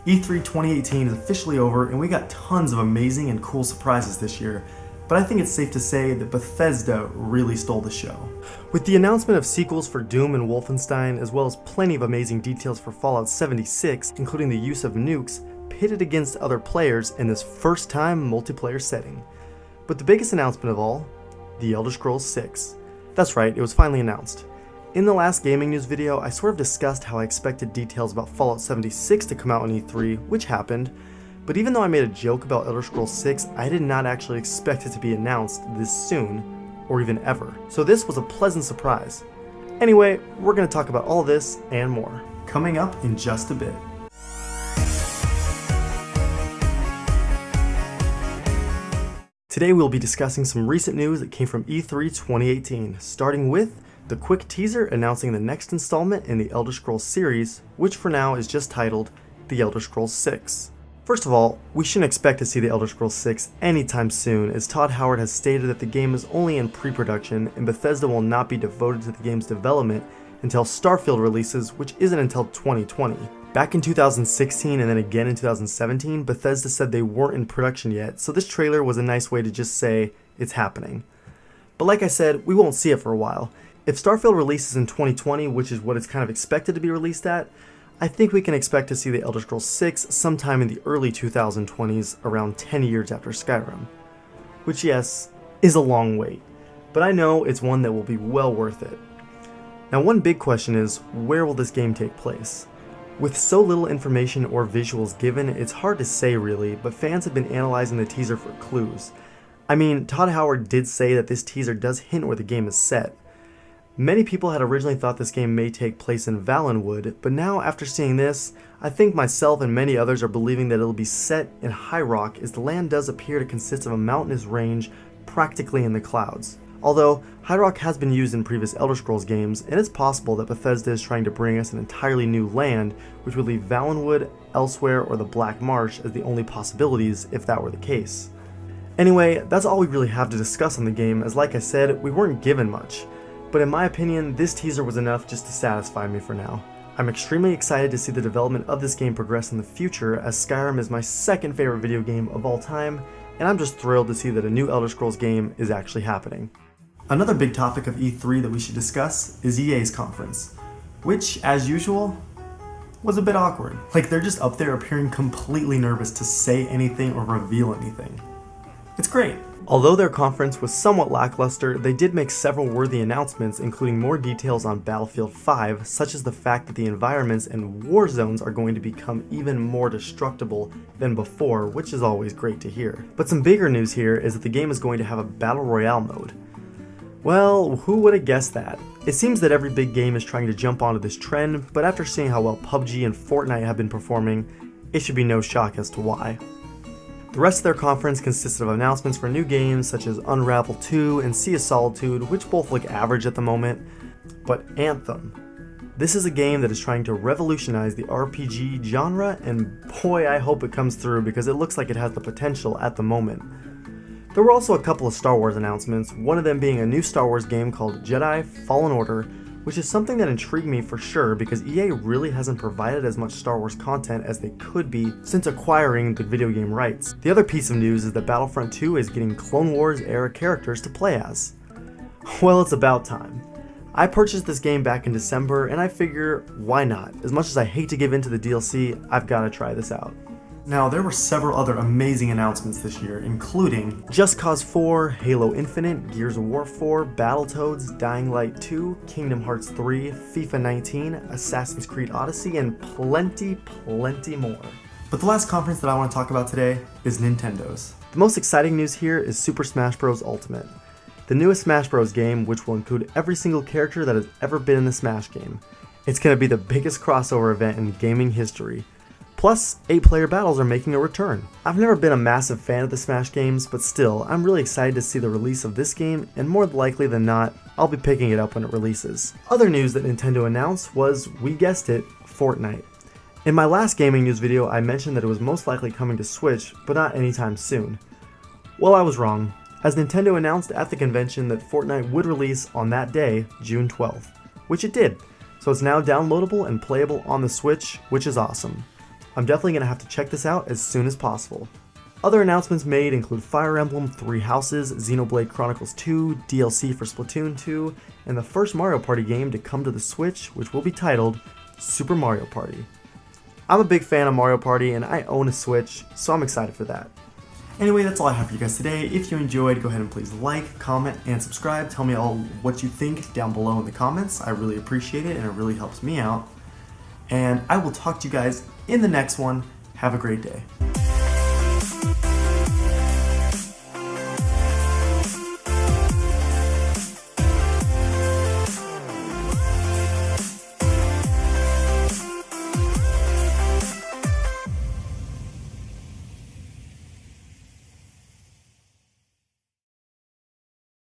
E3 2018 is officially over and we got tons of amazing and cool surprises this year, but I think it's safe to say that Bethesda really stole the show. With the announcement of sequels for Doom and Wolfenstein, as well as plenty of amazing details for Fallout 76, including the use of nukes, pitted against other players in this first-time multiplayer setting. But the biggest announcement of all, The Elder Scrolls 6. That's right, it was finally announced. In the last gaming news video, I sort of discussed how I expected details about Fallout 76 to come out on E3, which happened, but even though I made a joke about Elder Scrolls 6, I did not actually expect it to be announced this soon, or even ever. So this was a pleasant surprise. Anyway, we're going to talk about all this and more, coming up in just a bit. Today we'll be discussing some recent news that came from E3 2018, starting with the quick teaser announcing the next installment in the Elder Scrolls series, which for now is just titled The Elder Scrolls 6. First of all, we shouldn't expect to see The Elder Scrolls 6 anytime soon, as Todd Howard has stated that the game is only in pre-production and Bethesda will not be devoted to the game's development until Starfield releases, which isn't until 2020. Back in 2016 and then again in 2017, Bethesda said they weren't in production yet, so this trailer was a nice way to just say it's happening. But like I said, we won't see it for a while. If Starfield releases in 2020, which is what it's kind of expected to be released at, I think we can expect to see The Elder Scrolls 6 sometime in the early 2020s, around 10 years after Skyrim. Which, yes, is a long wait, but I know it's one that will be well worth it. Now, one big question is, where will this game take place? With so little information or visuals given, it's hard to say really, but fans have been analyzing the teaser for clues. I mean, Todd Howard did say that this teaser does hint where the game is set. Many people had originally thought this game may take place in Valenwood, but now after seeing this, I think myself and many others are believing that it'll be set in High Rock, as the land does appear to consist of a mountainous range practically in the clouds. Although, High Rock has been used in previous Elder Scrolls games, and it's possible that Bethesda is trying to bring us an entirely new land, which would leave Valenwood, Elsewhere, or the Black Marsh as the only possibilities if that were the case. Anyway, that's all we really have to discuss on the game, as like I said, we weren't given much. But in my opinion, this teaser was enough just to satisfy me for now. I'm extremely excited to see the development of this game progress in the future, as Skyrim is my second favorite video game of all time, and I'm just thrilled to see that a new Elder Scrolls game is actually happening. Another big topic of E3 that we should discuss is EA's conference, which, as usual, was a bit awkward. Like, they're just up there appearing completely nervous to say anything or reveal anything. It's great. Although their conference was somewhat lackluster, they did make several worthy announcements, including more details on Battlefield 5, such as the fact that the environments and war zones are going to become even more destructible than before, which is always great to hear. But some bigger news here is that the game is going to have a Battle Royale mode. Well, who would have guessed that? It seems that every big game is trying to jump onto this trend, but after seeing how well PUBG and Fortnite have been performing, it should be no shock as to why. The rest of their conference consisted of announcements for new games such as Unravel 2 and Sea of Solitude, which both look average at the moment, but Anthem. This is a game that is trying to revolutionize the RPG genre, and boy, I hope it comes through because it looks like it has the potential at the moment. There were also a couple of Star Wars announcements, one of them being a new Star Wars game called Jedi Fallen Order, which is something that intrigued me for sure because EA really hasn't provided as much Star Wars content as they could be since acquiring the video game rights. The other piece of news is that Battlefront 2 is getting Clone Wars era characters to play as. Well, it's about time. I purchased this game back in December and I figure, why not? As much as I hate to give in to the DLC, I've got to try this out. Now, there were several other amazing announcements this year, including Just Cause 4, Halo Infinite, Gears of War 4, Battletoads, Dying Light 2, Kingdom Hearts 3, FIFA 19, Assassin's Creed Odyssey, and plenty more. But the last conference that I want to talk about today is Nintendo's. The most exciting news here is Super Smash Bros. Ultimate, the newest Smash Bros. Game, which will include every single character that has ever been in the Smash game. It's going to be the biggest crossover event in gaming history. Plus, 8-player battles are making a return. I've never been a massive fan of the Smash games, but still, I'm really excited to see the release of this game, and more likely than not, I'll be picking it up when it releases. Other news that Nintendo announced was, we guessed it, Fortnite. In my last gaming news video, I mentioned that it was most likely coming to Switch, but not anytime soon. Well, I was wrong, as Nintendo announced at the convention that Fortnite would release on that day, June 12th, which it did, so it's now downloadable and playable on the Switch, which is awesome. I'm definitely going to have to check this out as soon as possible. Other announcements made include Fire Emblem 3 Houses, Xenoblade Chronicles 2, DLC for Splatoon 2, and the first Mario Party game to come to the Switch, which will be titled Super Mario Party. I'm a big fan of Mario Party and I own a Switch, so I'm excited for that. Anyway, that's all I have for you guys today. If you enjoyed, go ahead and please like, comment, and subscribe. Tell me all what you think down below in the comments. I really appreciate it and it really helps me out. And I will talk to you guys in the next one. Have a great day.